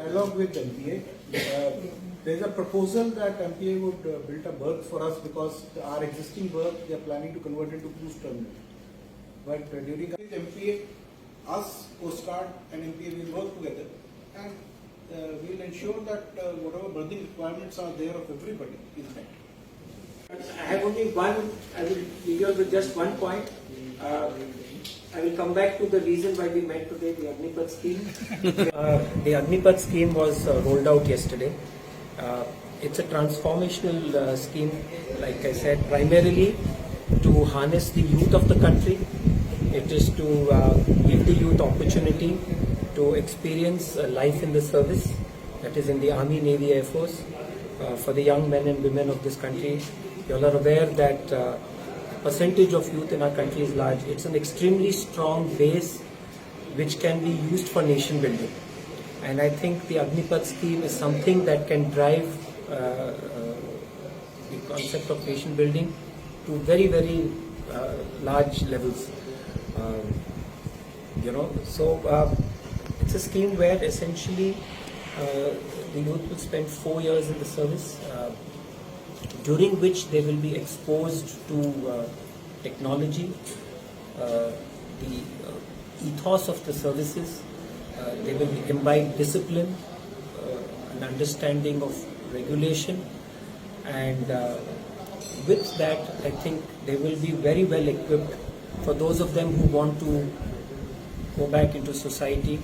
dialogue with MPA. There is a proposal that MPA would build a berth for us because our existing berth they are planning to convert into cruise terminal. But during MPA, us, Coast Guard and MPA will work together and we will ensure that whatever berthing requirements are there of everybody is met. I have only one, I will leave you with just one point. I will come back to the reason why we met today, the Agnipath scheme. The Agnipath scheme was rolled out yesterday. It's a transformational scheme, like I said, primarily to harness the youth of the country. It is to give the youth opportunity to experience life in the service, that is in the Army, Navy, Air Force. For the young men and women of this country, you all are aware that percentage of youth in our country is large. It's an extremely strong base which can be used for nation building. And I think the Agnipath scheme is something that can drive the concept of nation building to very, very large levels. So it's a scheme where essentially the youth will spend 4 years in the service, during which they will be exposed to technology, the ethos of the services. They will imbibe discipline, an understanding of regulation, and with that I think they will be very well equipped for those of them who want to go back into society,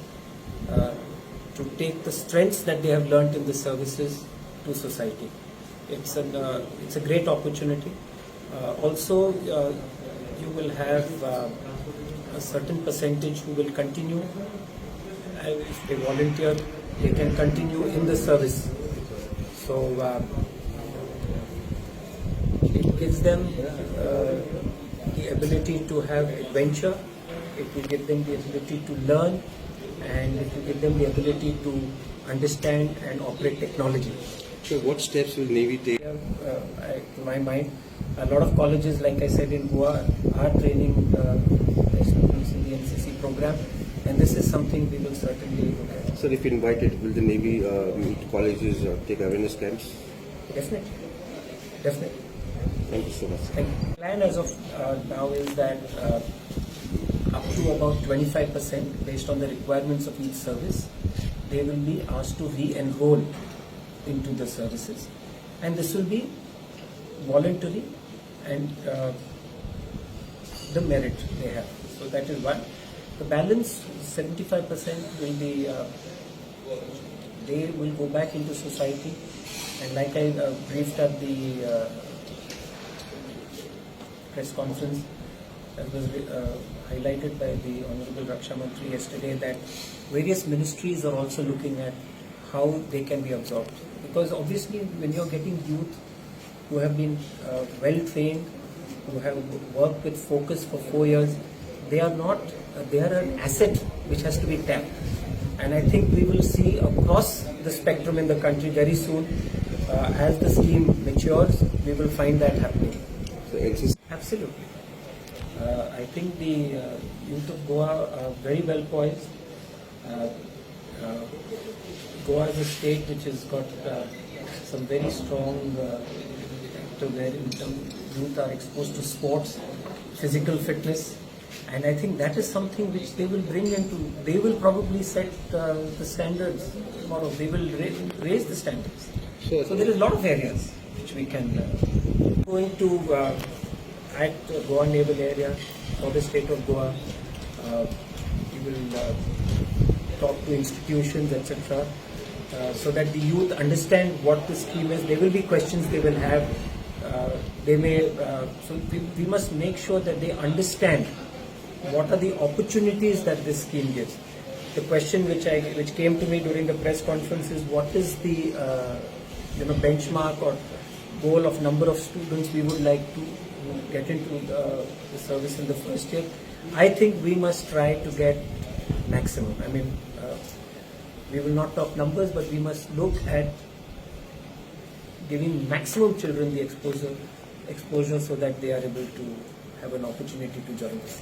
to take the strengths that they have learnt in the services to society. It's a great opportunity. Also, you will have a certain percentage who will continue. If they volunteer, they can continue in the service. So it gives them the ability to have adventure. It will give them the ability to learn, and it will give them the ability to understand and operate technology. So what steps will Navy take? To my mind, a lot of colleges, like I said, in Goa are training students in the NCC program, and this is something we will certainly look at. Sir, if invited, will the Navy meet colleges, take awareness camps? Definitely. Definitely. Thank you so much. Thank you. The plan as of now is that up to about 25%, based on the requirements of each service, they will be asked to re-enroll into the services, and this will be voluntary and the merit they have. So that is one. The balance, 75% will be, they will go back into society, and like I briefed at the press conference, that was highlighted by the Honorable Raksha Mantri yesterday, that various ministries are also looking at how they can be absorbed. Because obviously when you're getting youth who have been well trained, who have worked with focus for 4 years, they are an asset which has to be tapped. And I think we will see across the spectrum in the country very soon, as the scheme matures, we will find that happening. So Absolutely. I think the youth of Goa are very well poised. Goa is a state which has got some very strong factor where youth are exposed to sports, physical fitness, and I think that is something which they will bring into. They will probably set the standards tomorrow. They will raise the standards. Sure. So there is a lot of areas which we can going to at Goa Naval Area for the state of Goa. We will talk to institutions, etc. So that the youth understand what the scheme is. There will be questions they will have. They may. So we must make sure that they understand what are the opportunities that this scheme gives. The question which came to me during the press conference is, what is the benchmark or goal of number of students we would like to get into the service in the first year. I think we must try to get maximum. I mean, we will not talk numbers, but we must look at giving maximum children the exposure so that they are able to have an opportunity to join this.